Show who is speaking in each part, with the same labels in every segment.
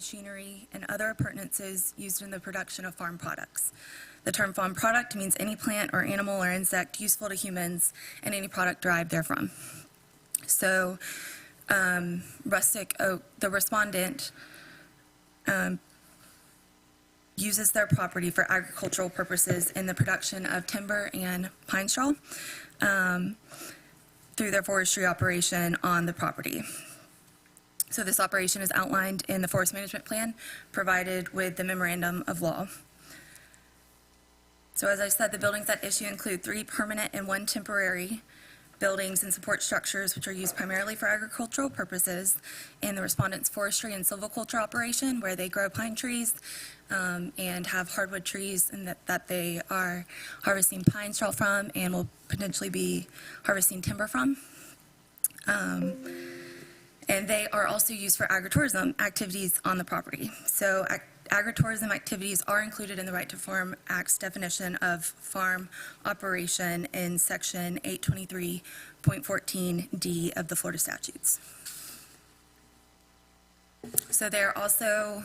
Speaker 1: machinery, and other appurtenances used in the production of farm products. The term farm product means any plant or animal or insect useful to humans and any product derived therefrom. So rustic oak, the respondent uses their property for agricultural purposes in the production of timber and pine straw through their forestry operation on the property. So this operation is outlined in the Forest Management Plan provided with the Memorandum of Law. So as I said, the buildings at issue include 3 permanent and 1 temporary buildings and support structures which are used primarily for agricultural purposes in the respondent's forestry and silviculture operation, where they grow pine trees and have hardwood trees, and that they are harvesting pine straw from and will potentially be harvesting timber from. And they are also used for agritourism activities on the property. So agritourism activities are included in the Right to Farm Act's definition of farm operation in Section 823.14D of the Florida statutes. So they're also,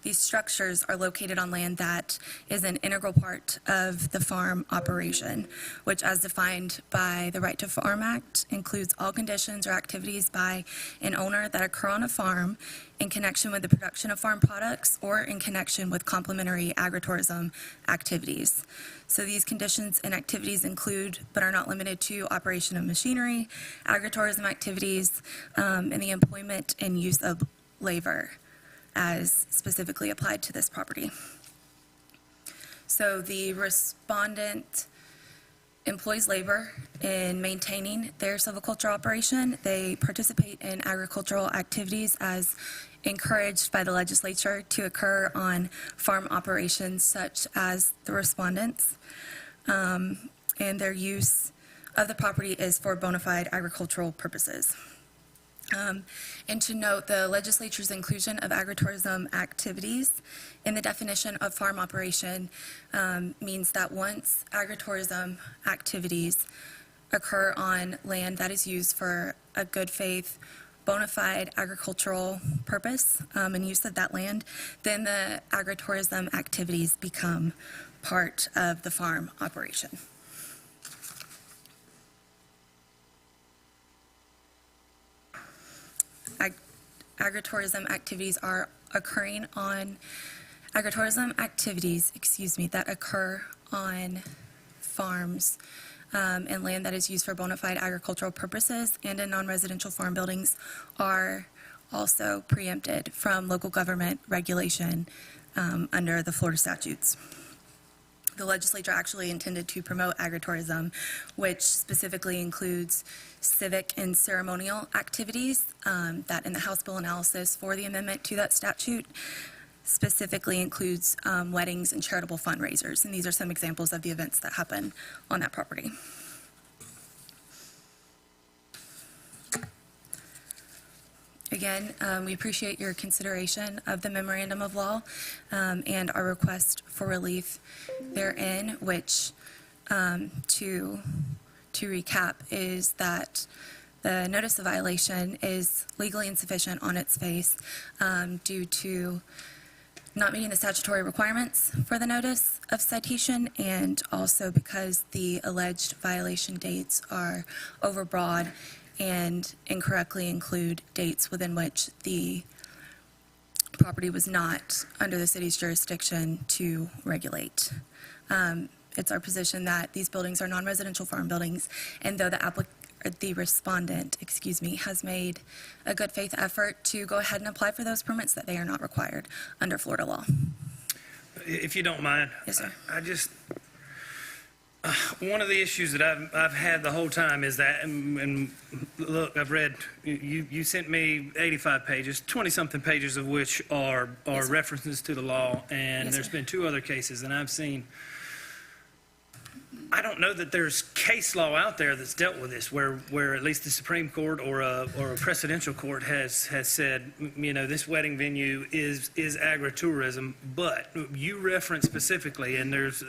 Speaker 1: these structures are located on land that is an integral part of the farm operation, which, as defined by the Right to Farm Act, includes all conditions or activities by an owner that occur on a farm in connection with the production of farm products or in connection with complementary agritourism activities. So these conditions and activities include, but are not limited to, operation of machinery, agritourism activities, and the employment and use of labor, as specifically applied to this property. So the respondent employs labor in maintaining their silviculture operation. They participate in agricultural activities as encouraged by the legislature to occur on farm operations such as the respondents. And their use of the property is for bona fide agricultural purposes. And to note, the legislature's inclusion of agritourism activities in the definition of farm operation means that once agritourism activities occur on land that is used for a good faith, bona fide agricultural purpose and use of that land, then the agritourism activities become part of the farm operation. Agritourism activities that occur on farms and land that is used for bona fide agricultural purposes and in non-residential farm buildings are also preempted from local government regulation under the Florida statutes. The legislature actually intended to promote agritourism, which specifically includes civic and ceremonial activities that in the House Bill analysis for the amendment to that statute specifically includes weddings and charitable fundraisers. And these are some examples of the events that happen on that property. Again, we appreciate your consideration of the Memorandum of Law and our request for relief therein, which, to recap, is that the notice of violation is legally insufficient on its face due to not meeting the statutory requirements for the notice of citation, and also because the alleged violation dates are overbroad and incorrectly include dates within which the property was not under the city's jurisdiction to regulate. It's our position that these buildings are non-residential farm buildings, and though the respondent, has made a good faith effort to go ahead and apply for those permits, that they are not required under Florida law.
Speaker 2: If you don't mind.
Speaker 1: Yes, sir.
Speaker 2: I just, one of the issues that I've had the whole time is that, and look, I've read, you sent me 85 pages, 20-something pages of which are
Speaker 1: Yes, sir.
Speaker 2: references to the law, and
Speaker 1: Yes,
Speaker 2: there's
Speaker 1: sir.
Speaker 2: been 2 other cases, and I've seen I don't know that there's case law out there that's dealt with this, where at least the Supreme Court or a precedential court has said, this wedding venue is agritourism. But you reference specifically, and there's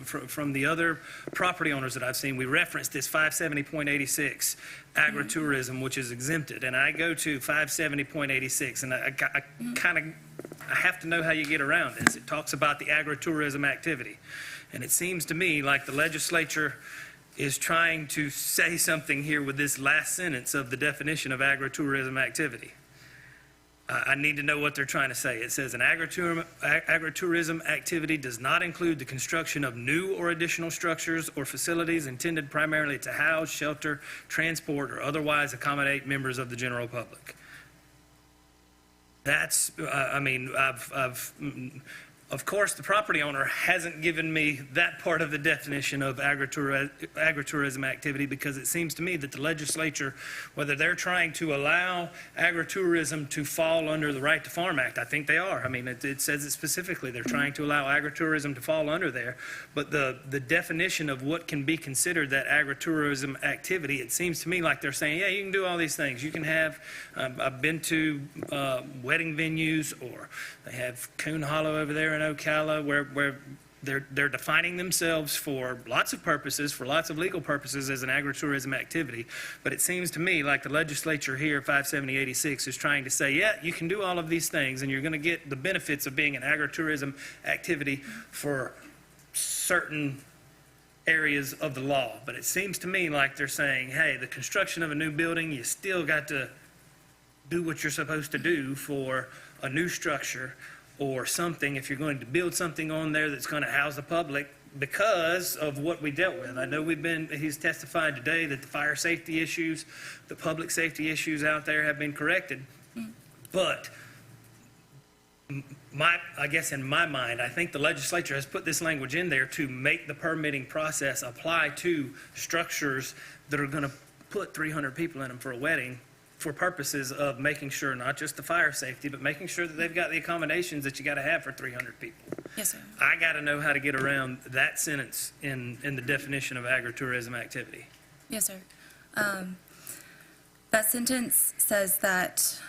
Speaker 2: from the other property owners that I've seen, we reference this 570.86 agritourism, which is exempted. And I go to 570.86, and I have to know how you get around this. It talks about the agritourism activity. And it seems to me like the legislature is trying to say something here with this last sentence of the definition of agritourism activity. I need to know what they're trying to say. It says an agritourism activity does not include the construction of new or additional structures or facilities intended primarily to house, shelter, transport, or otherwise accommodate members of the general public. That's, of course, the property owner hasn't given me that part of the definition of agritourism activity, because it seems to me that the legislature, whether they're trying to allow agritourism to fall under the Right to Farm Act, I think they are. It says it specifically. They're trying to allow agritourism to fall under there. But the definition of what can be considered that agritourism activity, it seems to me like they're saying, yeah, you can do all these things. You can have, I've been to wedding venues, or they have Coon Hollow over there in Ocala, where they're defining themselves for lots of purposes, for lots of legal purposes, as an agritourism activity. But it seems to me like the legislature here, 570.86, is trying to say, yeah, you can do all of these things, and you're going to get the benefits of being an agritourism activity for certain areas of the law. But it seems to me like they're saying, hey, the construction of a new building, you still got to do what you're supposed to do for a new structure or something, if you're going to build something on there that's going to house the public, because of what we dealt with. I know he's testified today that the fire safety issues, the public safety issues out there have been corrected. But I guess in my mind, I think the legislature has put this language in there to make the permitting process apply to structures that are going to put 300 people in them for a wedding, for purposes of making sure not just the fire safety, but making sure that they've got the accommodations that you got to have for 300 people.
Speaker 1: Yes, sir.
Speaker 2: I got to know how to get around that sentence in the definition of agritourism activity.
Speaker 1: Yes, sir. That sentence says that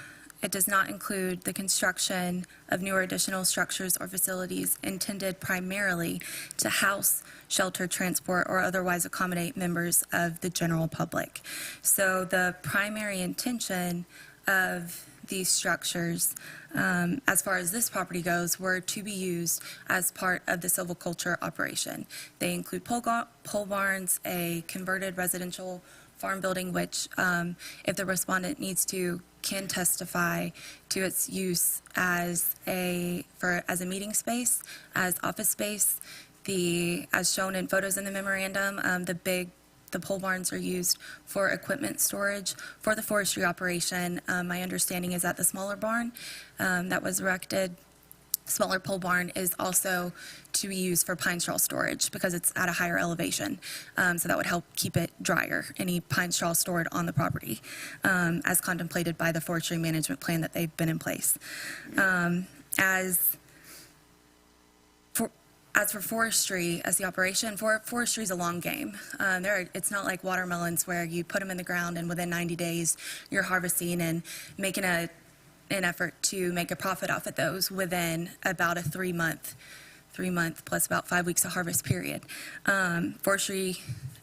Speaker 1: it does not include the construction of new or additional structures or facilities intended primarily to house, shelter, transport, or otherwise accommodate members of the general public. So the primary intention of these structures, as far as this property goes, were to be used as part of the silviculture operation. They include pole barns, a converted residential farm building, which, if the respondent needs to, can testify to its use as a meeting space, as office space. As shown in photos in the memorandum, the pole barns are used for equipment storage for the forestry operation. My understanding is that the smaller barn that was erected, smaller pole barn, is also to be used for pine straw storage because it's at a higher elevation. So that would help keep it drier, any pine straw stored on the property, as contemplated by the forestry management plan that they've been in place. As for forestry, as the operation, forestry is a long game. It's not like watermelons where you put them in the ground and within 90 days you're harvesting and making an effort to make a profit off of those within about a 3 month plus about 5 weeks of harvest period. Forestry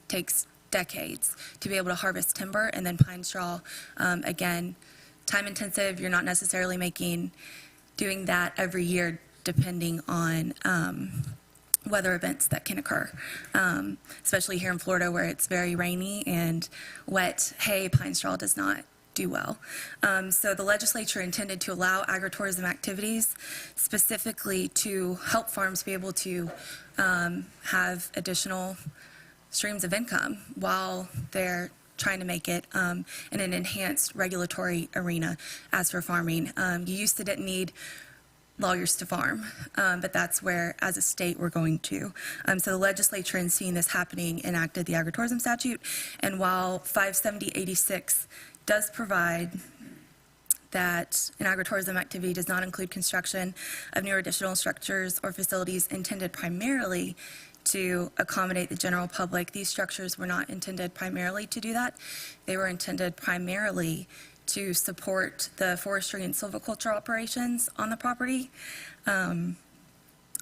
Speaker 1: takes decades to be able to harvest timber, and then pine straw, again, time intensive. You're not necessarily doing that every year, depending on weather events that can occur, especially here in Florida where it's very rainy and wet. Hay, pine straw does not do well. So the legislature intended to allow agritourism activities specifically to help farms be able to have additional streams of income while they're trying to make it in an enhanced regulatory arena. As for farming, you used to didn't need lawyers to farm, but that's where, as a state, we're going to. So the legislature, in seeing this happening, enacted the agritourism statute. And while 570.86 does provide that an agritourism activity does not include construction of new or additional structures or facilities intended primarily to accommodate the general public. These structures were not intended primarily to do that. They were intended primarily to support the forestry and silviculture operations on the property,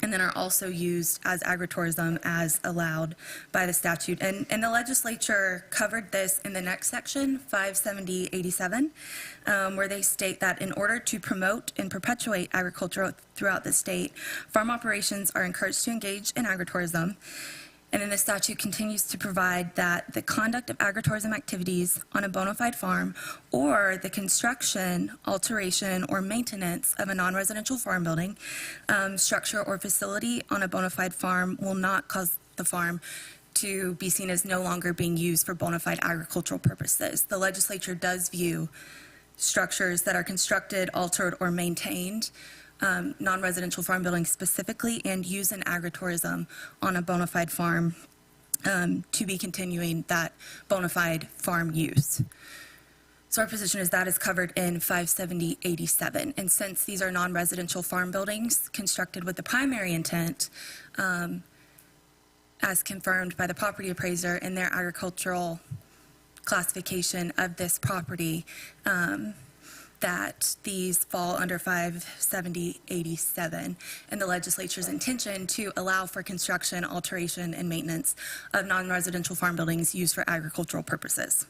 Speaker 1: and then are also used as agritourism as allowed by the statute. And the legislature covered this in the next section, 57087, where they state that in order to promote and perpetuate agriculture throughout the state, farm operations are encouraged to engage in agritourism. And then the statute continues to provide that the conduct of agritourism activities on a bona fide farm or the construction, alteration, or maintenance of a non-residential farm building, structure, or facility on a bona fide farm will not cause the farm to be seen as no longer being used for bona fide agricultural purposes. The legislature does view structures that are constructed, altered, or maintained, non-residential farm buildings specifically, and use in agritourism on a bona fide farm to be continuing that bona fide farm use. So our position is that is covered in 57087. And since these are non-residential farm buildings constructed with the primary intent, as confirmed by the property appraiser in their agricultural classification of this property, that these fall under 57087, and the legislature's intention to allow for construction, alteration, and maintenance of non-residential farm buildings used for agricultural purposes.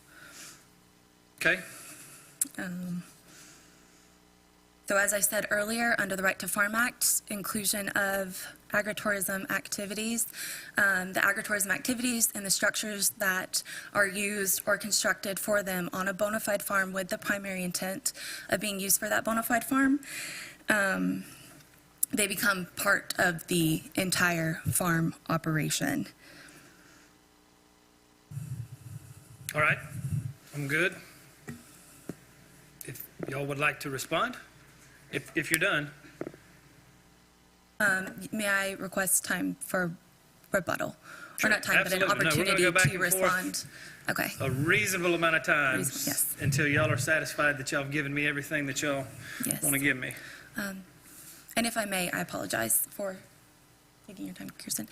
Speaker 2: Okay.
Speaker 1: So as I said earlier, under the Right to Farm Act, inclusion of agritourism activities, the agritourism activities and the structures that are used or constructed for them on a bona fide farm with the primary intent of being used for that bona fide farm, they become part of the entire farm operation.
Speaker 2: All right. I'm good. If y'all would like to respond, if you're done.
Speaker 1: May I request time for rebuttal?
Speaker 2: Sure,
Speaker 1: Or not time,
Speaker 2: absolutely.
Speaker 1: but an
Speaker 2: No, we're gonna
Speaker 1: opportunity
Speaker 2: go back
Speaker 1: to
Speaker 2: and forth.
Speaker 1: respond? Okay.
Speaker 2: A reasonable amount of time
Speaker 1: Yes.
Speaker 2: until y'all are satisfied that y'all have given me everything that y'all
Speaker 1: Yes.
Speaker 2: want to give me.
Speaker 1: And if I may, I apologize for taking your time, Kirsten.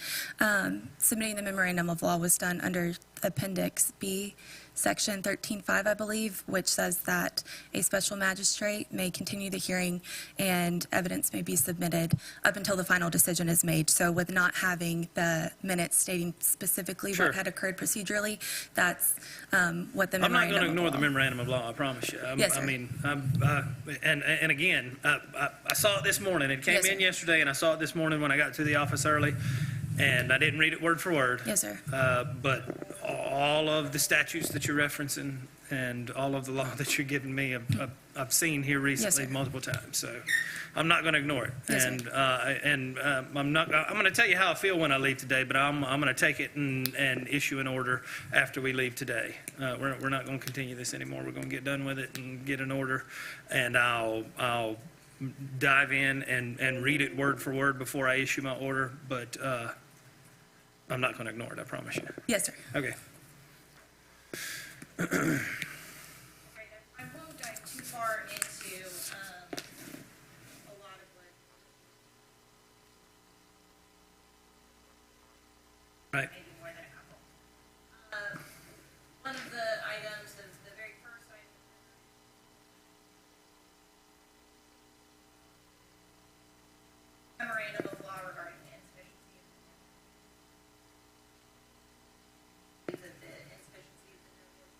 Speaker 1: Submitting the memorandum of law was done under Appendix B, Section 13.5, I believe, which says that a special magistrate may continue the hearing and evidence may be submitted up until the final decision is made. So with not having the minutes stating specifically
Speaker 2: Sure.
Speaker 1: what had occurred procedurally, that's what the
Speaker 2: I'm not
Speaker 1: memorandum
Speaker 2: going to
Speaker 1: of
Speaker 2: ignore the
Speaker 1: law-
Speaker 2: memorandum of law, I promise you.
Speaker 1: Yes, sir.
Speaker 2: I mean, and again, I saw it this morning. It came
Speaker 1: Yes,
Speaker 2: in
Speaker 1: sir.
Speaker 2: yesterday, and I saw it this morning when I got to the office early, and I didn't read it word for word.
Speaker 1: Yes, sir.
Speaker 2: But all of the statutes that you're referencing and all of the law that you're giving me, I've seen here recently
Speaker 1: sir.
Speaker 2: multiple times. So I'm not going to ignore it.
Speaker 1: Yes, sir.
Speaker 2: I'm going to tell you how I feel when I leave today, but I'm going to take it and issue an order after we leave today. We're not going to continue this anymore. We're going to get done with it and get an order, and I'll dive in and read it word for word before I issue my order, but I'm not going to ignore it, I promise you.
Speaker 1: Yes, sir.
Speaker 2: Okay.
Speaker 3: Great. I won't dive too far into a lot of what
Speaker 2: Right.
Speaker 3: maybe more than a couple. One of the items, the very first item, memorandum of law regarding the insufficiency of the insufficiency of the notice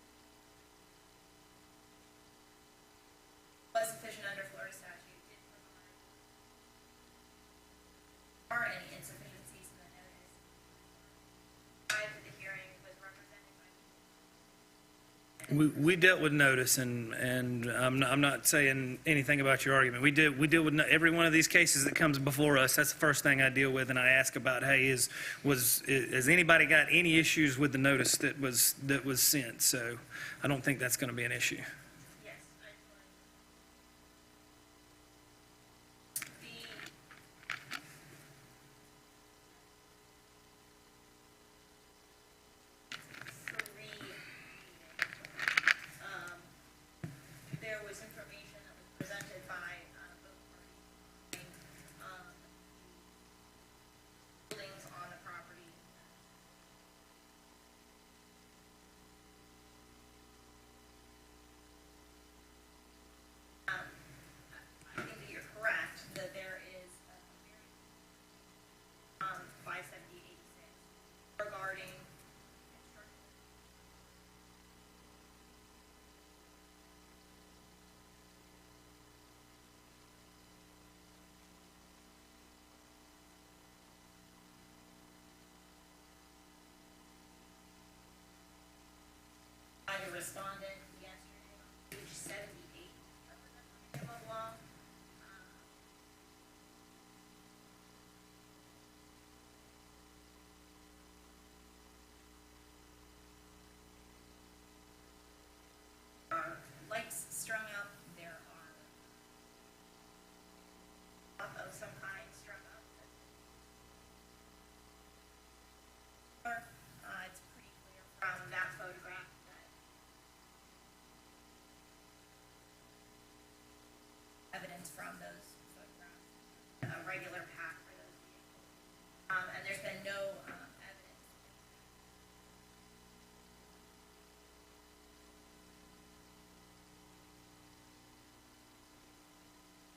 Speaker 3: was sufficient under Florida statute, did provide, are any insufficiencies in the notice. Prior to the hearing was represented by.
Speaker 2: We dealt with notice, and I'm not saying anything about your argument. We deal with every one of these cases that comes before us. That's the first thing I deal with, and I ask about, hey, has anybody got any issues with the notice that was sent? So I don't think that's going to be an issue.
Speaker 3: Yes, I there was information that was presented by both parties, buildings on the property, responded yesterday on page 78 of the memorandum of law. Are lights strung up, there are of some kind strung up. It's pretty clear from that photograph that evidence from those photographs, a regular path for those vehicles. And there's been no evidence.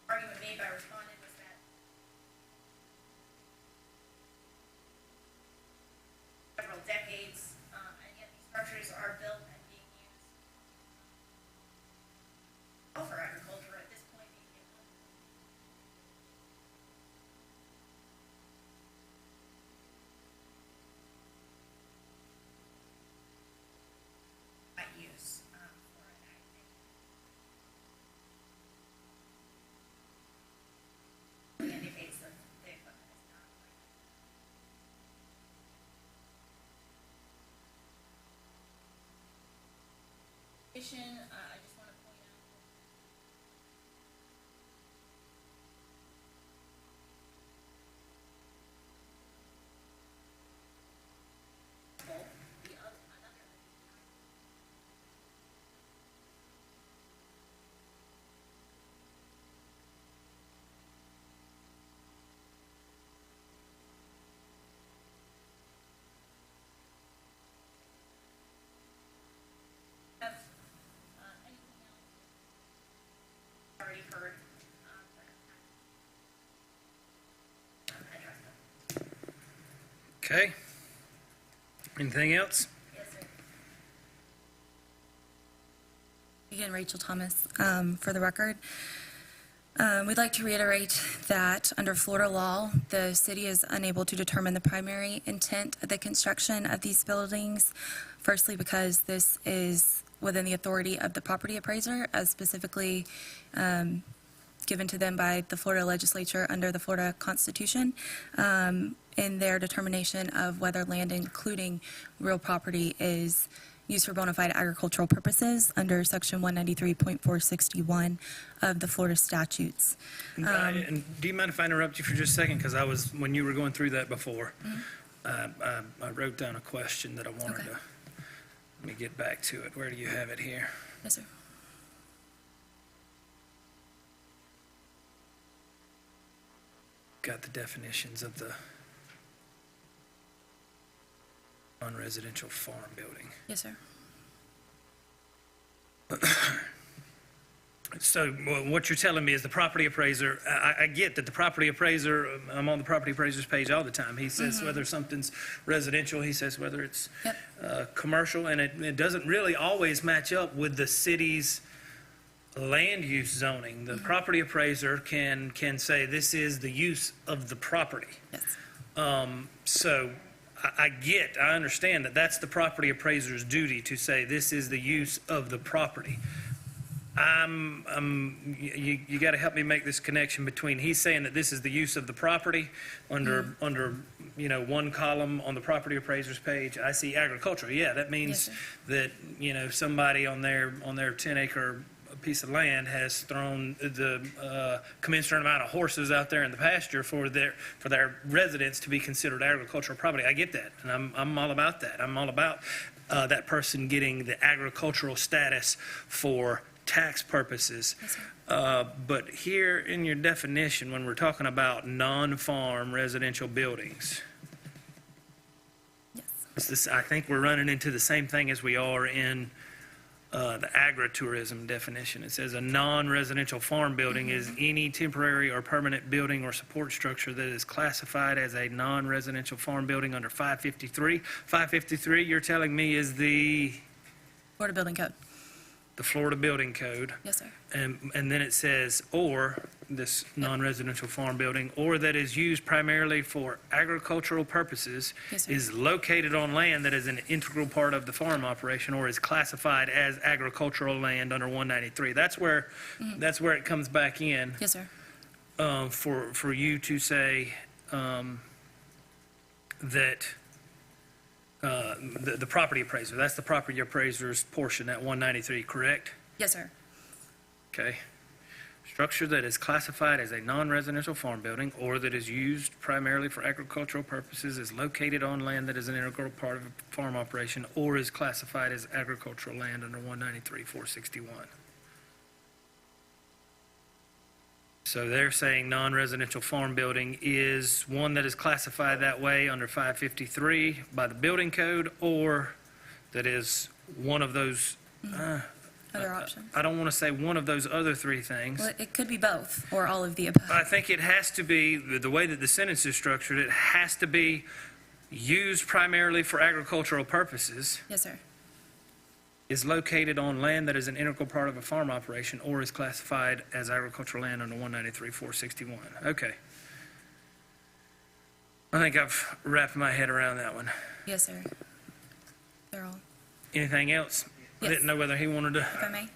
Speaker 3: Argument made by respondent was that several decades, and yet these structures are built and being used all for agriculture at this point. Being given that use for an activity. Indicates that the equipment is not like I just want to point out. Have anything else already heard? Address them.
Speaker 2: Okay. Anything else?
Speaker 3: Yes, sir.
Speaker 1: Again, Rachel Thomas, for the record. We'd like to reiterate that under Florida law, the city is unable to determine the primary intent of the construction of these buildings. Firstly, because this is within the authority of the property appraiser, as specifically given to them by the Florida legislature under the Florida Constitution, in their determination of whether land, including real property, is used for bona fide agricultural purposes under Section 193.461 of the Florida statutes.
Speaker 2: And do you mind if I interrupt you for just a second? Because when you were going through that before, I wrote down a question that I wanted
Speaker 1: Okay.
Speaker 2: to, let me get back to it. Where do you have it here?
Speaker 1: Yes, sir.
Speaker 2: Got the definitions of the non-residential farm building.
Speaker 1: Yes, sir.
Speaker 2: So what you're telling me is the property appraiser, I get that the property appraiser, I'm on the property appraiser's page all the time. He says whether something's residential, he says whether it's commercial, and it doesn't really always match up with the city's land use zoning. The property appraiser can say this is the use of the property.
Speaker 1: Yes.
Speaker 2: So I understand that that's the property appraiser's duty to say this is the use of the property. You got to help me make this connection between he's saying that this is the use of the property under one column on the property appraiser's page. I see agricultural. Yeah, that means
Speaker 1: Yes,
Speaker 2: that somebody on their 10-acre piece of land has thrown the commensurate amount of horses out there in the pasture for their residents to be considered agricultural property. I get that, and I'm all about that. I'm all about that person getting the agricultural status for tax purposes.
Speaker 1: Yes, sir.
Speaker 2: But here in your definition, when we're talking about non-farm residential buildings,
Speaker 1: Yes.
Speaker 2: I think we're running into the same thing as we are in the agritourism definition. It says a non-residential farm building is any temporary or permanent building or support structure that is classified as a non-residential farm building under 553. 553, you're telling me, is the
Speaker 1: Florida Building Code.
Speaker 2: the Florida Building Code,
Speaker 1: Yes, sir.
Speaker 2: and then it says, or this non-residential farm building, or that is used primarily for agricultural purposes,
Speaker 1: Yes, sir.
Speaker 2: is located on land that is an integral part of the farm operation or is classified as agricultural land under 193. That's where it comes back in.
Speaker 1: Yes, sir.
Speaker 2: For you to say that the property appraiser, that's the property appraiser's portion, that 193, correct?
Speaker 1: Yes, sir.
Speaker 2: Okay. Structure that is classified as a non-residential farm building or that is used primarily for agricultural purposes is located on land that is an integral part of a farm operation or is classified as agricultural land under 193-461. So they're saying non-residential farm building is one that is classified that way under 553 by the building code, or that is one of those,
Speaker 1: Other options.
Speaker 2: I don't want to say one of those other three things.
Speaker 1: Well, it could be both or all of the above.
Speaker 2: I think it has to be, the way that the sentence is structured, it has to be used primarily for agricultural purposes,
Speaker 1: Yes, sir.
Speaker 2: is located on land that is an integral part of a farm operation, or is classified as agricultural land under 193-461. Okay. I think I've wrapped my head around that one.
Speaker 1: Yes, sir. They're all,
Speaker 2: Anything else? I
Speaker 1: Yes.
Speaker 2: didn't know whether he wanted to.
Speaker 1: if I may.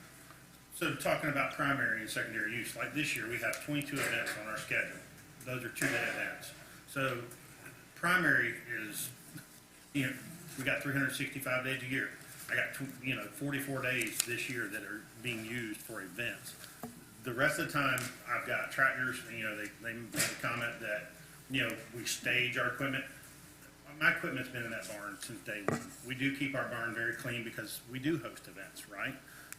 Speaker 4: So talking about primary and secondary use, like this year, we have 22 events on our schedule. Those are two-day events. So primary is, we got 365 days a year. I got, 44 days this year that are being used for events. The rest of the time, I've got tractors, they made a comment that, we stage our equipment. My equipment's been in that barn since day one. We do keep our barn very clean because we do host events, right?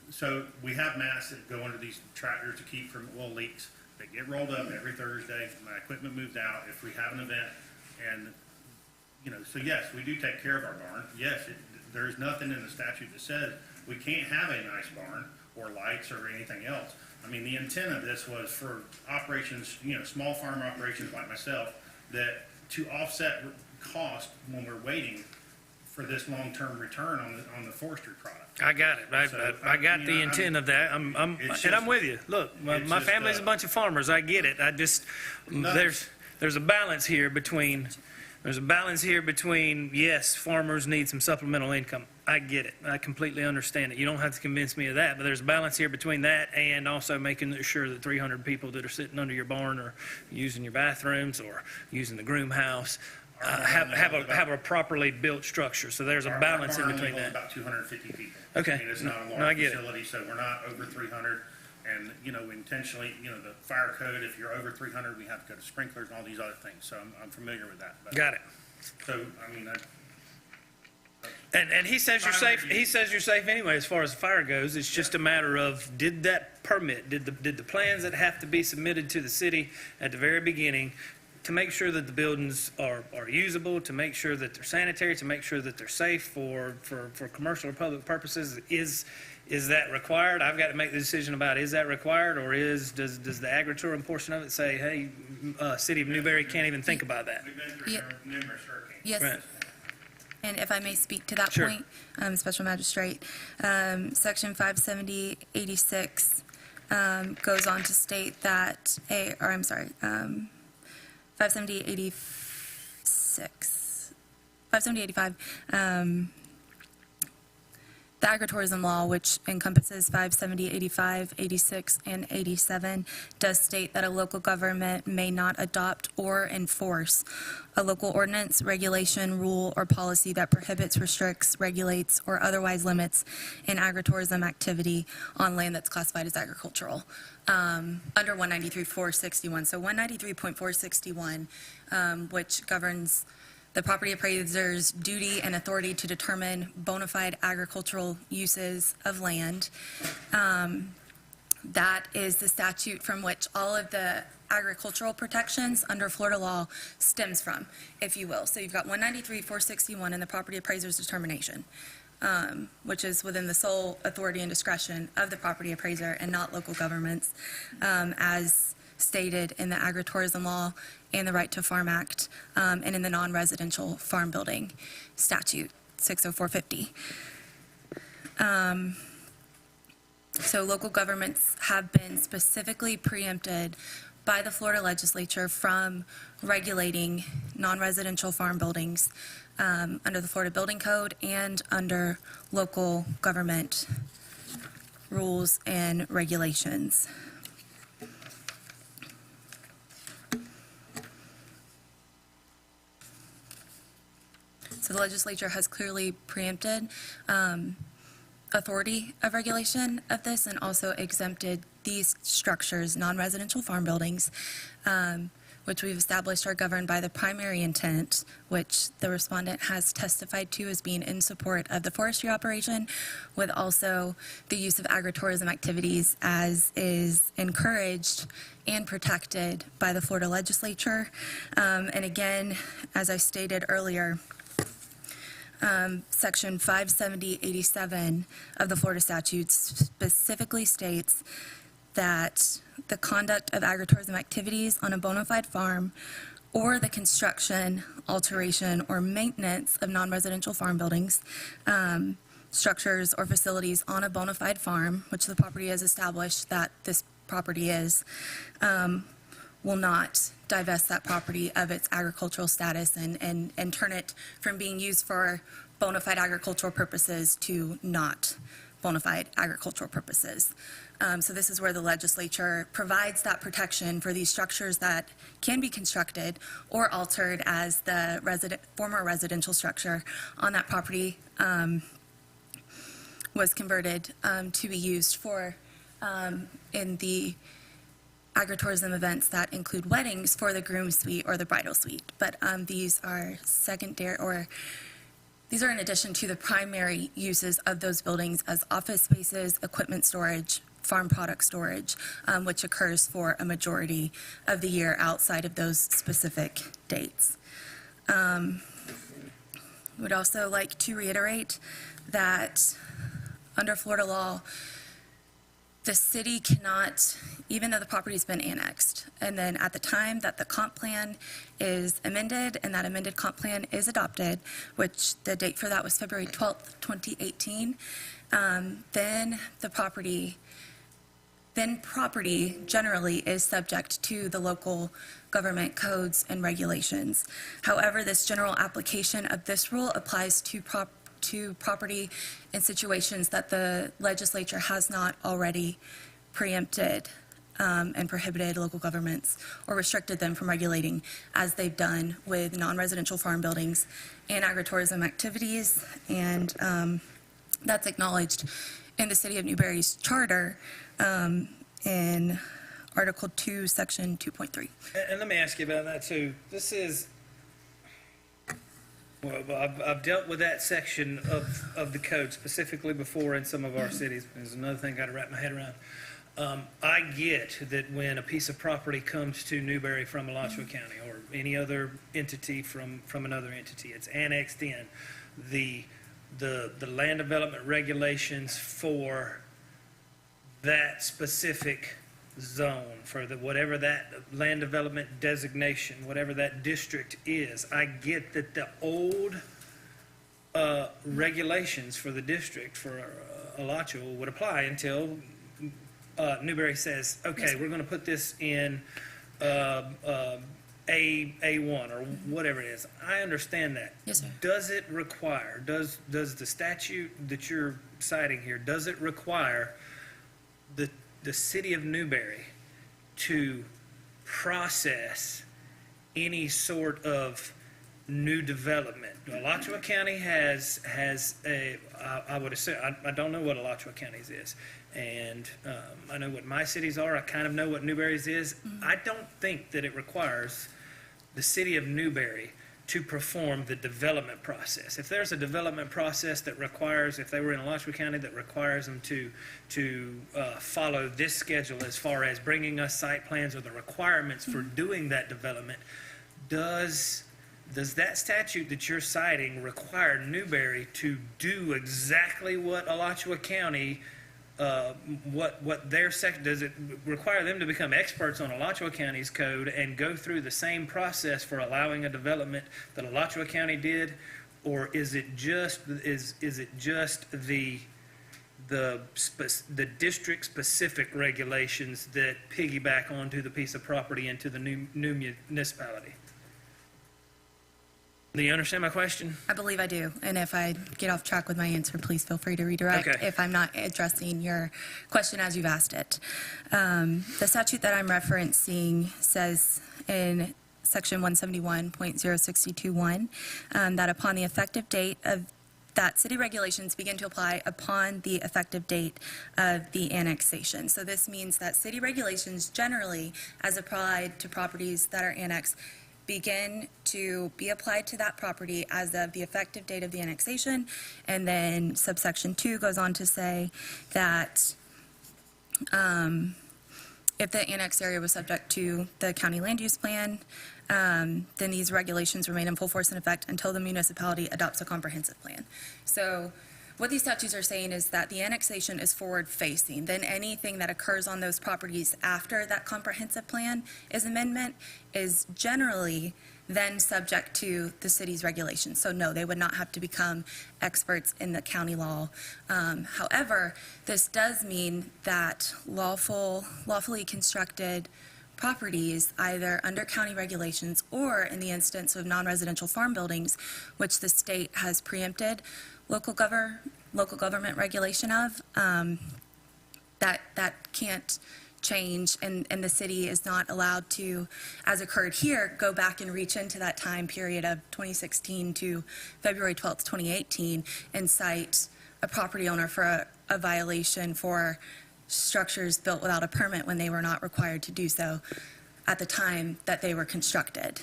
Speaker 4: So we have mats that go under these tractors to keep from oil leaks. They get rolled up every Thursday. My equipment moves out if we have an event. And, so yes, we do take care of our barn. Yes, there's nothing in the statute that says we can't have a nice barn or lights or anything else. I mean, the intent of this was for operations, small farmer operations like myself, that to offset cost when we're waiting for this long-term return on the forestry product.
Speaker 2: I got it. I got the intent of that. I'm with you. Look, my family's a bunch of farmers. I get it. I just, there's a balance here between, yes, farmers need some supplemental income. I get it. I completely understand it. You don't have to convince me of that, but there's a balance here between that and also making sure that 300 people that are sitting under your barn or using your bathrooms or using the groom house have a properly built structure. So there's a balance in between that.
Speaker 4: About 250 people.
Speaker 2: Okay.
Speaker 4: I mean, it's not a
Speaker 2: No, I
Speaker 4: large
Speaker 2: get it.
Speaker 4: facility, so we're not over 300. And, we intentionally, the fire code, if you're over 300, we have to go to sprinklers and all these other things. So I'm familiar with that. But,
Speaker 2: Got it.
Speaker 4: So,
Speaker 2: And he says you're safe. He says you're safe anyway as far as the fire goes. It's just a matter of, did that permit, did the plans that have to be submitted to the city at the very beginning to make sure that the buildings are usable, to make sure that they're sanitary, to make sure that they're safe for commercial or public purposes, is that required? I've got to make the decision about, is that required, or does the agritourism portion of it say, hey, City of Newberry can't even think about that?
Speaker 4: we've been through
Speaker 1: Yeah.
Speaker 4: numerous hurricanes.
Speaker 1: Yes.
Speaker 2: Right.
Speaker 1: And if I may speak to that
Speaker 2: Sure.
Speaker 1: point, Special Magistrate, Section 570-86 goes on to state that, 570-85, the agritourism law, which encompasses 570, 85, 86, and 87, does state that a local government may not adopt or enforce a local ordinance, regulation, rule, or policy that prohibits, restricts, regulates, or otherwise limits an agritourism activity on land that's classified as agricultural, under 193.461. So 193.461, which governs the property appraiser's duty and authority to determine bona fide agricultural uses of land. That is the statute from which all of the agricultural protections under Florida law stems from, if you will. So you've got 193.461 in the property appraiser's determination, which is within the sole authority and discretion of the property appraiser and not local governments, as stated in the agritourism law and the Right to Farm Act, and in the non-residential farm building statute, 60450. So local governments have been specifically preempted by the Florida legislature from regulating non-residential farm buildings under the Florida Building Code and under local government rules and regulations. So the legislature has clearly preempted authority of regulation of this and also exempted these structures, non-residential farm buildings, which we've established are governed by the primary intent, which the respondent has testified to as being in support of the forestry operation, with also the use of agritourism activities as is encouraged and protected by the Florida legislature. And again, as I stated earlier, Section 570-87 of the Florida statutes specifically states that the conduct of agritourism activities on a bona fide farm or the construction, alteration, or maintenance of non-residential farm buildings, structures, or facilities on a bona fide farm, which the property has established that this property is, will not divest that property of its agricultural status and turn it from being used for bona fide agricultural purposes to not bona fide agricultural purposes. So this is where the legislature provides that protection for these structures that can be constructed or altered as the former residential structure on that property was converted to be used for in the agritourism events that include weddings for the groom suite or the bridal suite. But these are secondary, or these are in addition to the primary uses of those buildings as office spaces, equipment storage, farm product storage, which occurs for a majority of the year outside of those specific dates. Would also like to reiterate that under Florida law, the city cannot, even though the property's been annexed, and then at the time that the comp plan is amended and that amended comp plan is adopted, which the date for that was February 12th, 2018, then property generally is subject to the local government codes and regulations. However, this general application of this rule applies to property in situations that the legislature has not already preempted and prohibited local governments or restricted them from regulating, as they've done with non-residential farm buildings and agritourism activities. And that's acknowledged in the City of Newberry's charter in Article 2, Section 2.3.
Speaker 2: And let me ask you about that too. This is, well, I've dealt with that section of the code specifically before in some of our cities. There's another thing I got to wrap my head around. I get that when a piece of property comes to Newberry from Alachua County or any other entity from another entity, it's annexed in. The land development regulations for that specific zone, for whatever that land development designation, whatever that district is, I get that the old regulations for the district for Alachua would apply until Newberry says, okay,
Speaker 1: Yes, sir.
Speaker 2: we're going to put this in A1 or whatever it is. I understand that.
Speaker 1: Yes, sir.
Speaker 2: Does it require, does the statute that you're citing here, does it require the city of Newberry to process any sort of new development? Alachua County has a, I would assume, I don't know what Alachua County's is, and I know what my cities are. I kind of know what Newberry's is. I don't think that it requires the city of Newberry to perform the development process. If there's a development process that requires, if they were in Alachua County, that requires them to follow this schedule as far as bringing us site plans or the requirements for doing that development, does that statute that you're citing require Newberry to do exactly what Alachua County, what their section, does it require them to become experts on Alachua County's code and go through the same process for allowing a development that Alachua County did? Or is it just the the district-specific regulations that piggyback onto the piece of property into the new municipality. Do you understand my question?
Speaker 1: I believe I do, and if I get off track with my answer, please feel free to redirect
Speaker 2: Okay.
Speaker 1: if I'm not addressing your question as you've asked it. The statute that I'm referencing says in Section 171.0621 that upon the effective date of that city regulations begin to apply upon the effective date of the annexation. So this means that city regulations generally, as applied to properties that are annexed, begin to be applied to that property as of the effective date of the annexation. And then subsection 2 goes on to say that if the annexed area was subject to the county land use plan, then these regulations remain in full force and effect until the municipality adopts a comprehensive plan. So what these statutes are saying is that the annexation is forward-facing. Then anything that occurs on those properties after that comprehensive plan is generally then subject to the city's regulations. So no, they would not have to become experts in the county law. However, this does mean that lawfully constructed properties, either under county regulations or in the instance of non-residential farm buildings, which the state has preempted local government regulation of, that can't change, and the city is not allowed to, as occurred here, go back and reach into that time period of 2016 to February 12th, 2018, and cite a property owner for a violation for structures built without a permit when they were not required to do so at the time that they were constructed.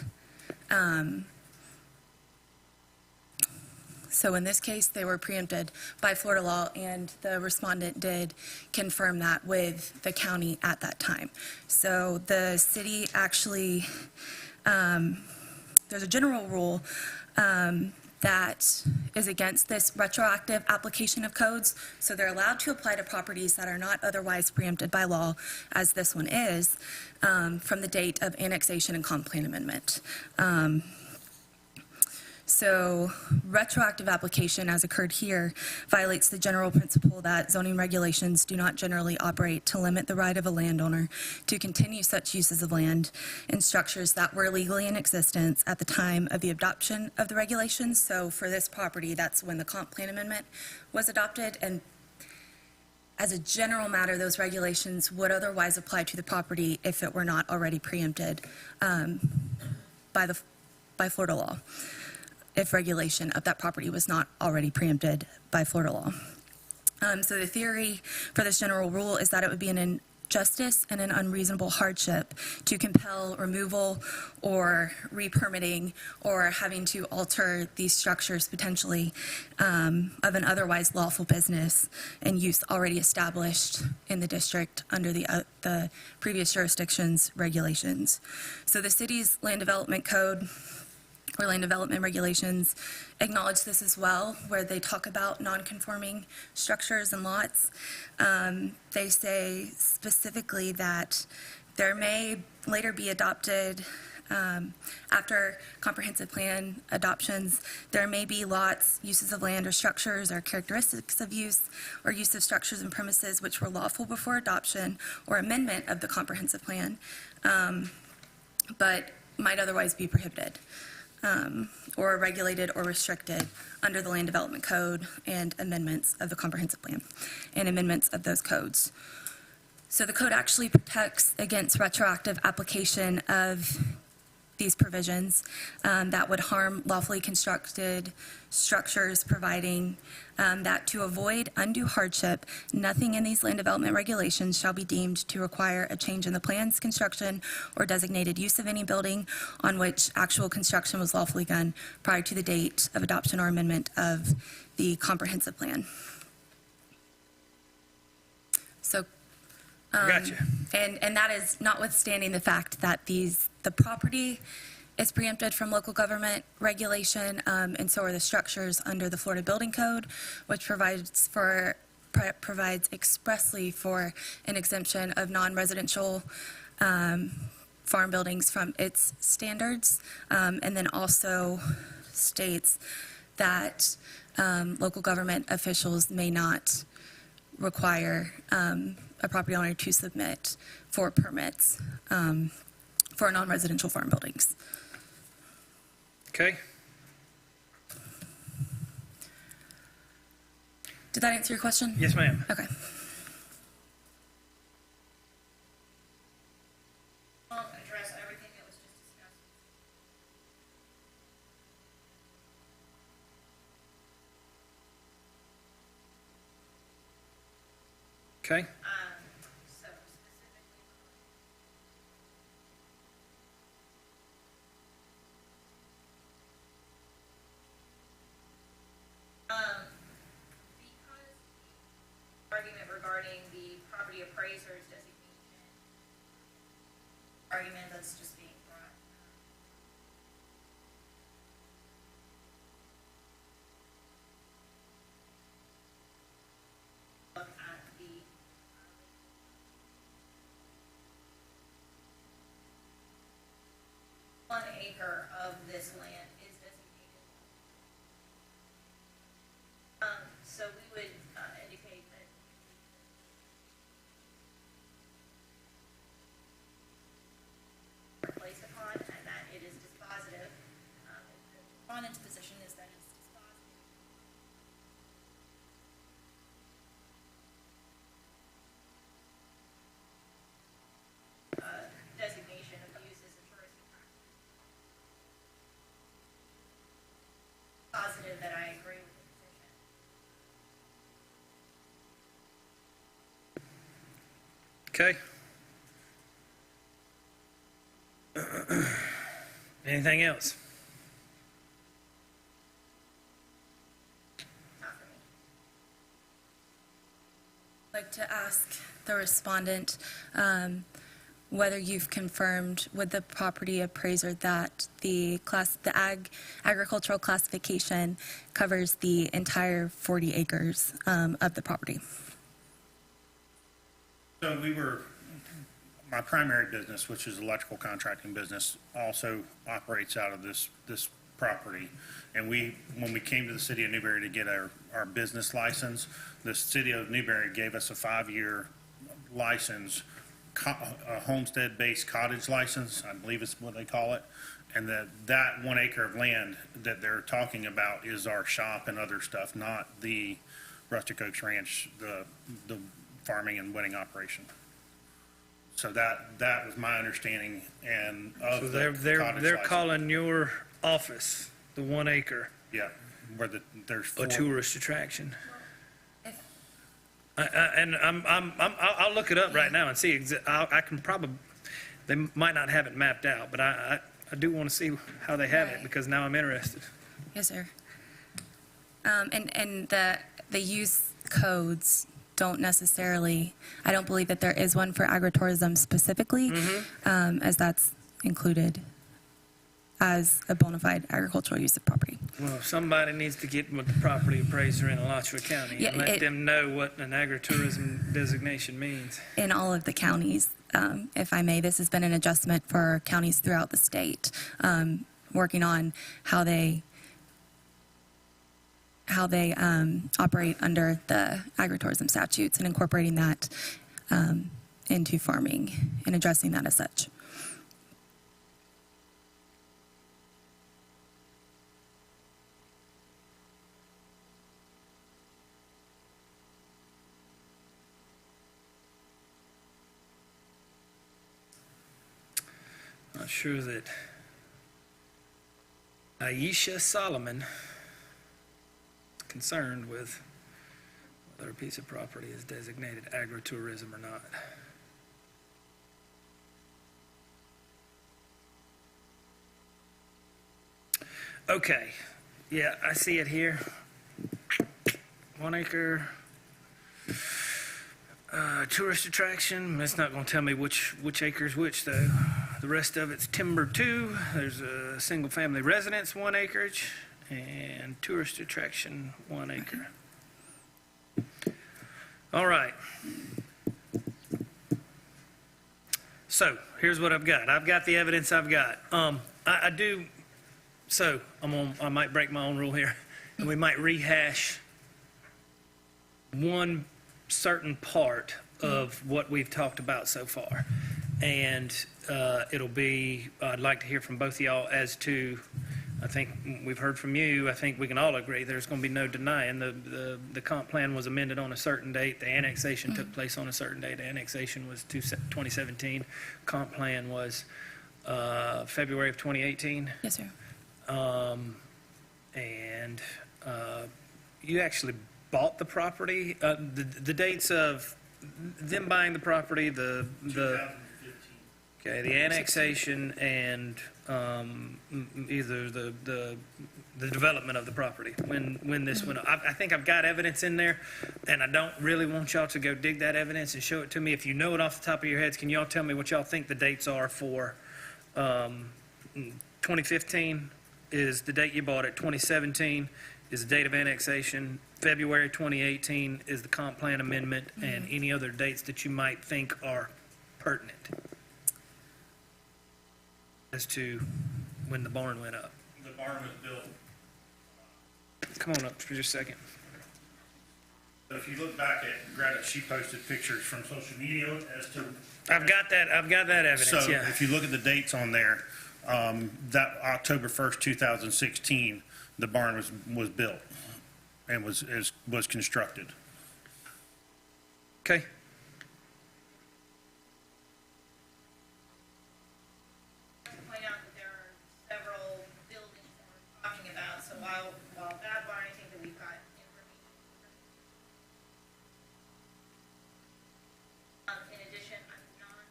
Speaker 1: So in this case, they were preempted by Florida law, and the respondent did confirm that with the county at that time. So the city actually, there's a general rule that is against this retroactive application of codes. So they're allowed to apply to properties that are not otherwise preempted by law, as this one is, from the date of annexation and comp plan amendment. So retroactive application, as occurred here, violates the general principle that zoning regulations do not generally operate to limit the right of a landowner to continue such uses of land and structures that were legally in existence at the time of the adoption of the regulations. So for this property, that's when the comp plan amendment was adopted, and as a general matter, those regulations would otherwise apply to the property if it were not already preempted by Florida law, if regulation of that property was not already preempted by Florida law. So the theory for this general rule is that it would be an injustice and an unreasonable hardship to compel removal or re-permitting or having to alter these structures potentially of an otherwise lawful business and use already established in the district under the previous jurisdiction's regulations. So the city's land development code or land development regulations acknowledge this as well, where they talk about non-conforming structures and lots. They say specifically that there may later be adopted, after comprehensive plan adoptions, there may be lots, uses of land or structures or characteristics of use or use of structures and premises which were lawful before adoption or amendment of the comprehensive plan, but might otherwise be prohibited. Or regulated or restricted under the Land Development Code and amendments of the Comprehensive Plan and amendments of those codes. So the code actually protects against retroactive application of these provisions that would harm lawfully constructed structures, providing that to avoid undue hardship, nothing in these land development regulations shall be deemed to require a change in the plans, construction, or designated use of any building on which actual construction was lawfully done prior to the date of adoption or amendment of the comprehensive plan. So
Speaker 2: Gotcha.
Speaker 1: And that is notwithstanding the fact that the property is preempted from local government regulation, and so are the structures under the Florida Building Code, which provides expressly for an exemption of non-residential farm buildings from its standards, and then also states that local government officials may not require a property owner to submit for permits for non-residential farm buildings.
Speaker 2: Okay?
Speaker 1: Did that answer your question?
Speaker 2: Yes, ma'am.
Speaker 1: Okay.
Speaker 3: I'll address everything that was just discussed.
Speaker 2: Okay?
Speaker 3: So specifically, because the argument regarding the property appraiser's designation, argument that's just being brought. Look at the 1 acre of this land is designated. So we would indicate that placed upon and that it is dispositive. The respondent's position is that it's dispositive. Designation of use as a touristic practice. Positive that I agree with the position.
Speaker 2: Okay? Anything else?
Speaker 3: Not for me.
Speaker 1: I'd like to ask the respondent whether you've confirmed with the property appraiser that the agricultural classification covers the entire 40 acres of the property.
Speaker 4: So my primary business, which is electrical contracting business, also operates out of this property. And when we came to the city of Newberry to get our business license, the city of Newberry gave us a 5-year license, a homestead-based cottage license, I believe is what they call it. And that 1 acre of land that they're talking about is our shop and other stuff, not the Rustic Oaks Ranch, the farming and wedding operation. So that was my understanding and of
Speaker 2: So
Speaker 4: the
Speaker 2: they're
Speaker 4: cottage
Speaker 2: they're
Speaker 4: license.
Speaker 2: calling your office the 1 acre
Speaker 4: Yeah, where there's
Speaker 2: a
Speaker 4: 4.
Speaker 2: tourist attraction.
Speaker 1: If-
Speaker 2: I'll look it up right now and see. I can probably, they might not have it mapped out, but I do want to see how they have it
Speaker 1: Right.
Speaker 2: because now I'm interested.
Speaker 1: Yes, sir. And the use codes don't necessarily, I don't believe that there is one for agritourism specifically, as that's included as a bona fide agricultural use of property.
Speaker 2: Well, somebody needs to get with the property appraiser in Alachua County
Speaker 1: Yeah,
Speaker 2: and let
Speaker 1: it-
Speaker 2: them know what an agritourism designation means.
Speaker 1: In all of the counties, if I may, this has been an adjustment for counties throughout the state, working on how they operate under the agritourism statutes and incorporating that into farming and addressing that as such.
Speaker 2: Not sure that Aisha Solomon is concerned with whether a piece of property is designated agritourism or not. Okay, yeah, I see it here. 1 acre. Tourist attraction, that's not going to tell me which acre is which, though. The rest of it's timber 2. There's a single-family residence, 1 acreage, and tourist attraction, 1 acre. All right. So, here's what I've got. I've got the evidence I've got. I do, so I might break my own rule here, and we might rehash one certain part of what we've talked about so far. And I'd like to hear from both of y'all as to, I think we've heard from you, I think we can all agree there's going to be no denying the comp plan was amended on a certain date, the annexation took place on a certain date, the annexation was 2017, comp plan was February of 2018.
Speaker 1: Yes, sir.
Speaker 2: And you actually bought the property, the dates of them buying the property, the
Speaker 4: 2015.
Speaker 2: okay, the annexation and either the development of the property, when this went up. I think I've got evidence in there, and I don't really want y'all to go dig that evidence and show it to me. If you know it off the top of your heads, can y'all tell me what y'all think the dates are for 2015 is the date you bought it, 2017 is the date of annexation, February 2018 is the comp plan amendment, and any other dates that you might think are pertinent as to when the barn went up.
Speaker 4: The barn was built.
Speaker 2: Come on up for just a second.
Speaker 4: So if you look back at Greta, she posted pictures from social media as to.
Speaker 2: I've got that evidence,
Speaker 4: So
Speaker 2: yeah.
Speaker 4: if you look at the dates on there, that October 1st, 2016, the barn was built and was constructed.
Speaker 2: Okay.
Speaker 3: Point out that there are several buildings that we're talking about, so while that barn, I think that we've got information. In addition, I'm not.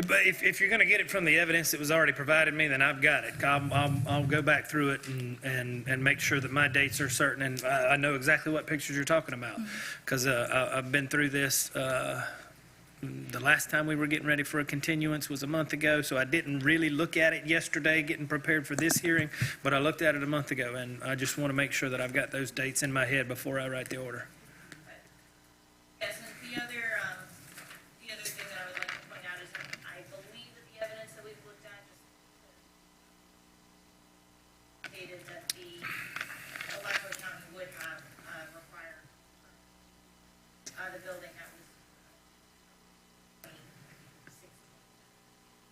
Speaker 2: But if you're going to get it from the evidence that was already provided me, then I've got it. I'll go back through it and make sure that my dates are certain, and I know exactly what pictures you're talking about, because I've been through this. The last time we were getting ready for a continuance was a month ago, so I didn't really look at it yesterday getting prepared for this hearing, but I looked at it a month ago, and I just want to make sure that I've got those dates in my head before I write the order.
Speaker 3: Yes, and the other thing that I would like to point out is that I believe that the evidence that we've looked at just stated that the Alaco County would have required the building that was 2016.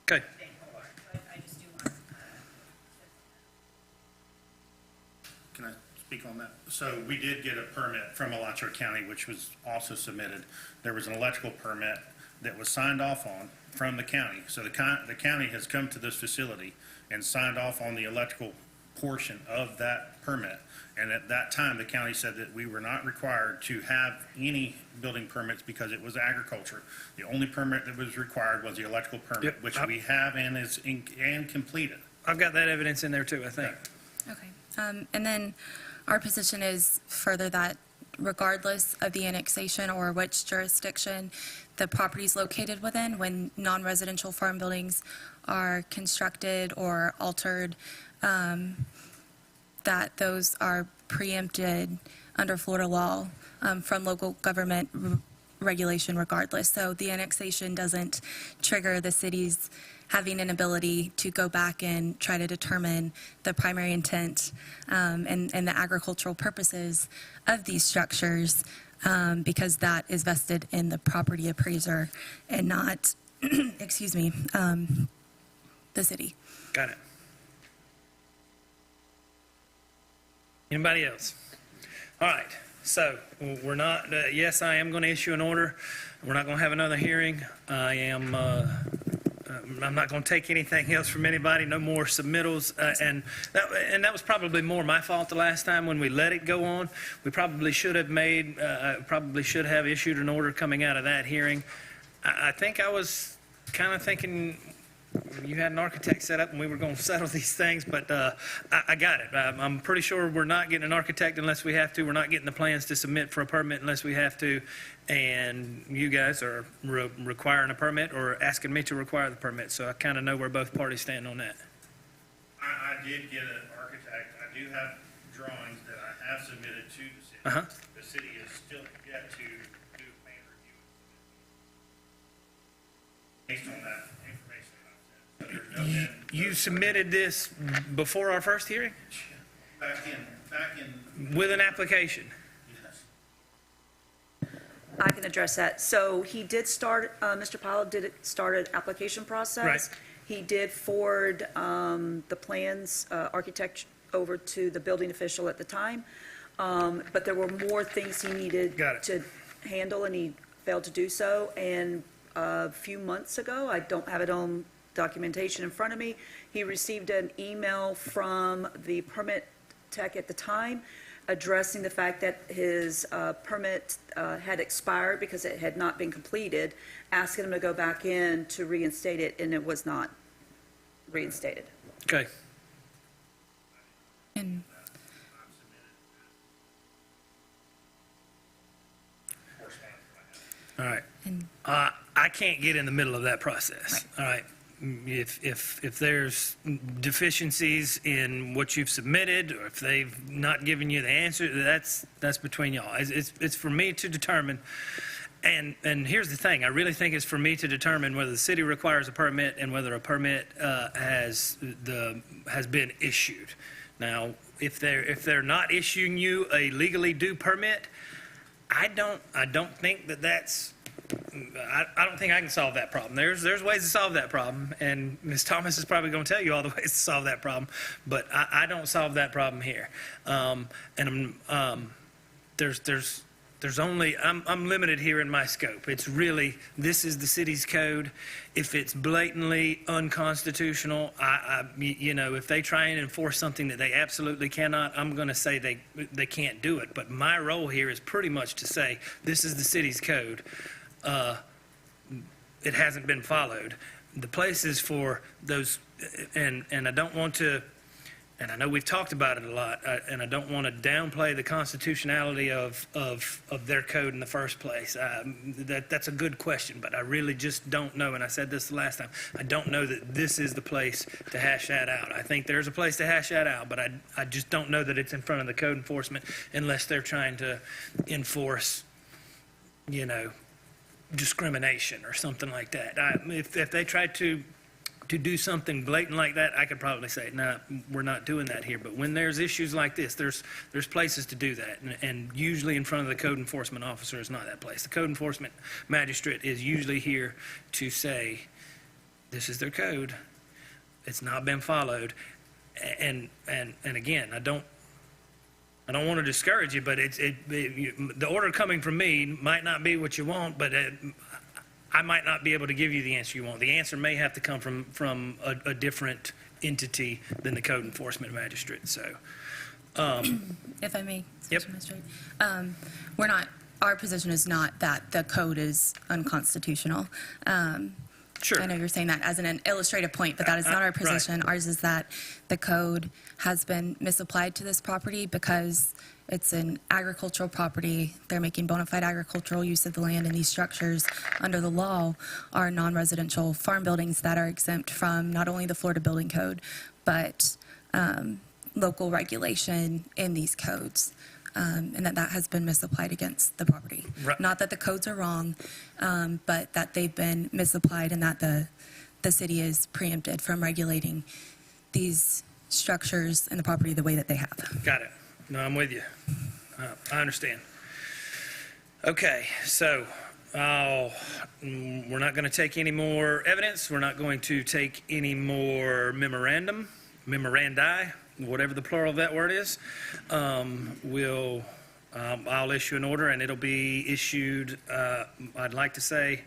Speaker 2: Okay.
Speaker 3: So I just do want
Speaker 4: Can I speak on that? So we did get a permit from Alachua County, which was also submitted. There was an electrical permit that was signed off on from the county. So the county has come to this facility and signed off on the electrical portion of that permit. And at that time, the county said that we were not required to have any building permits because it was agriculture. The only permit that was required was the electrical permit,
Speaker 2: Yep.
Speaker 4: which we have and is and completed.
Speaker 2: I've got that evidence in there too, I think.
Speaker 1: Okay. And then our position is further that regardless of the annexation or which jurisdiction the property is located within, when non-residential farm buildings are constructed or altered, that those are preempted under Florida law from local government regulation regardless. So the annexation doesn't trigger the city's having an ability to go back and try to determine the primary intent and the agricultural purposes of these structures because that is vested in the property appraiser and not, excuse me, the city.
Speaker 2: Got it. Anybody else? All right, so we're not, yes, I am going to issue an order. We're not going to have another hearing. I'm not going to take anything else from anybody, no more submittals. And that was probably more my fault the last time when we let it go on. We probably should have issued an order coming out of that hearing. I think I was kind of thinking you had an architect set up and we were going to settle these things, but I got it. I'm pretty sure we're not getting an architect unless we have to. We're not getting the plans to submit for a permit unless we have to. And you guys are requiring a permit or asking me to require the permit. So I kind of know where both parties stand on that.
Speaker 4: I did get an architect. I do have drawings that I have submitted to the city.
Speaker 2: Uh-huh.
Speaker 4: The city is still yet to do a plan review. Based on that information that I've sent. So there's no
Speaker 2: You submitted this before our first hearing?
Speaker 4: back back in,
Speaker 2: with an application.
Speaker 4: yes.
Speaker 5: I can address that. So he did start, Mr. Powell did start an application process.
Speaker 2: Right.
Speaker 5: He did forward the plans, architect over to the building official at the time. But there were more things he needed
Speaker 2: Got it.
Speaker 5: to handle, and he failed to do so. And a few months ago, I don't have it on documentation in front of me, he received an email from the permit tech at the time addressing the fact that his permit had expired because it had not been completed, asking him to go back in to reinstate it, and it was not reinstated.
Speaker 2: Okay.
Speaker 1: And
Speaker 2: All right.
Speaker 1: And-
Speaker 2: I can't get in the middle of that process. All right. If there's deficiencies in what you've submitted, or if they've not given you the answer, that's between y'all. It's for me to determine. And here's the thing, I really think it's for me to determine whether the city requires a permit and whether a permit has been issued. Now, if they're not issuing you a legally due permit, I don't think that's. I don't think I can solve that problem. There's ways to solve that problem, and Ms. Thomas is probably going to tell you all the ways to solve that problem, but I don't solve that problem here. There's only, I'm limited here in my scope. It's really, this is the city's code. If it's blatantly unconstitutional, if they try and enforce something that they absolutely cannot, I'm going to say they can't do it. But my role here is pretty much to say, this is the city's code. It hasn't been followed. The places for those, and I don't want to, and I know we've talked about it a lot, and I don't want to downplay the constitutionality of their code in the first place. That's a good question, but I really just don't know, and I said this the last time, I don't know that this is the place to hash that out. I think there's a place to hash that out, but I just don't know that it's in front of the code enforcement unless they're trying to enforce, discrimination or something like that. If they try to do something blatant like that, I could probably say, no, we're not doing that here. But when there's issues like this, there's places to do that. And usually in front of the code enforcement officer is not that place. The code enforcement magistrate is usually here to say, this is their code. It's not been followed. And again, I don't want to discourage you, but the order coming from me might not be what you want, but I might not be able to give you the answer you want. The answer may have to come from a different entity than the code enforcement magistrate. So,
Speaker 1: if I may,
Speaker 2: Yep.
Speaker 1: Mr. Magistrate, our position is not that the code is unconstitutional.
Speaker 2: sure.
Speaker 1: I know you're saying that as an illustrative point, but that is not our
Speaker 2: Right.
Speaker 1: position. Ours is that the code has been misapplied to this property because it's an agricultural property. They're making bona fide agricultural use of the land, and these structures under the law are non-residential farm buildings that are exempt from not only the Florida Building Code, but local regulation in these codes. And that has been misapplied against the property.
Speaker 2: Right.
Speaker 1: Not that the codes are wrong, but that they've been misapplied and that the city is preempted from regulating these structures and the property the way that they have.
Speaker 2: Got it. No, I'm with you. I understand. Okay, so we're not going to take any more evidence. We're not going to take any more memorandi, whatever the plural of that word is. I'll issue an order, and it'll be issued, I'd like to say,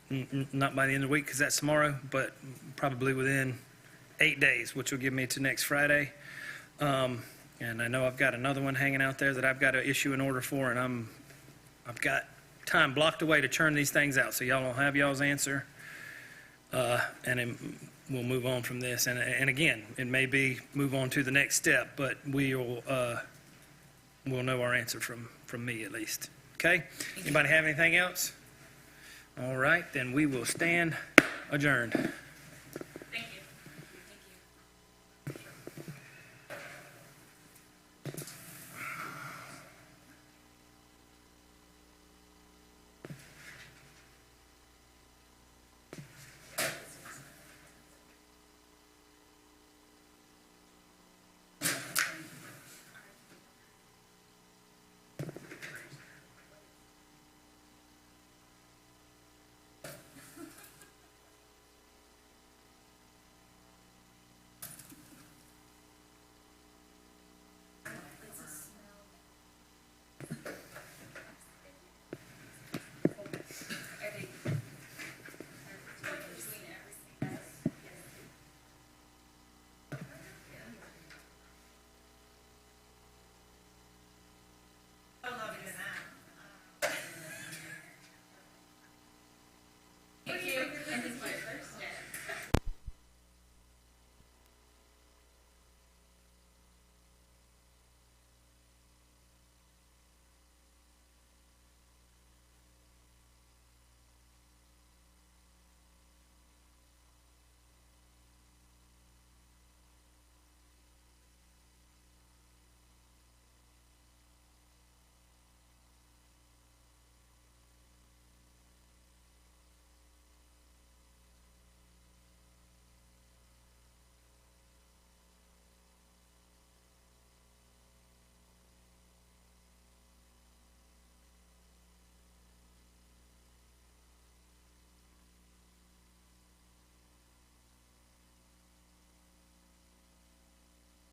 Speaker 2: not by the end of the week, because that's tomorrow, but probably within 8 days, which will give me to next Friday. And I know I've got another one hanging out there that I've got to issue an order for, and I've got time blocked away to churn these things out, so y'all will have y'all's answer, and then we'll move on from this. And again, it may be move on to the next step, but we'll know our answer from me at least. Okay? Anybody have anything else? All right, then we will stand adjourned.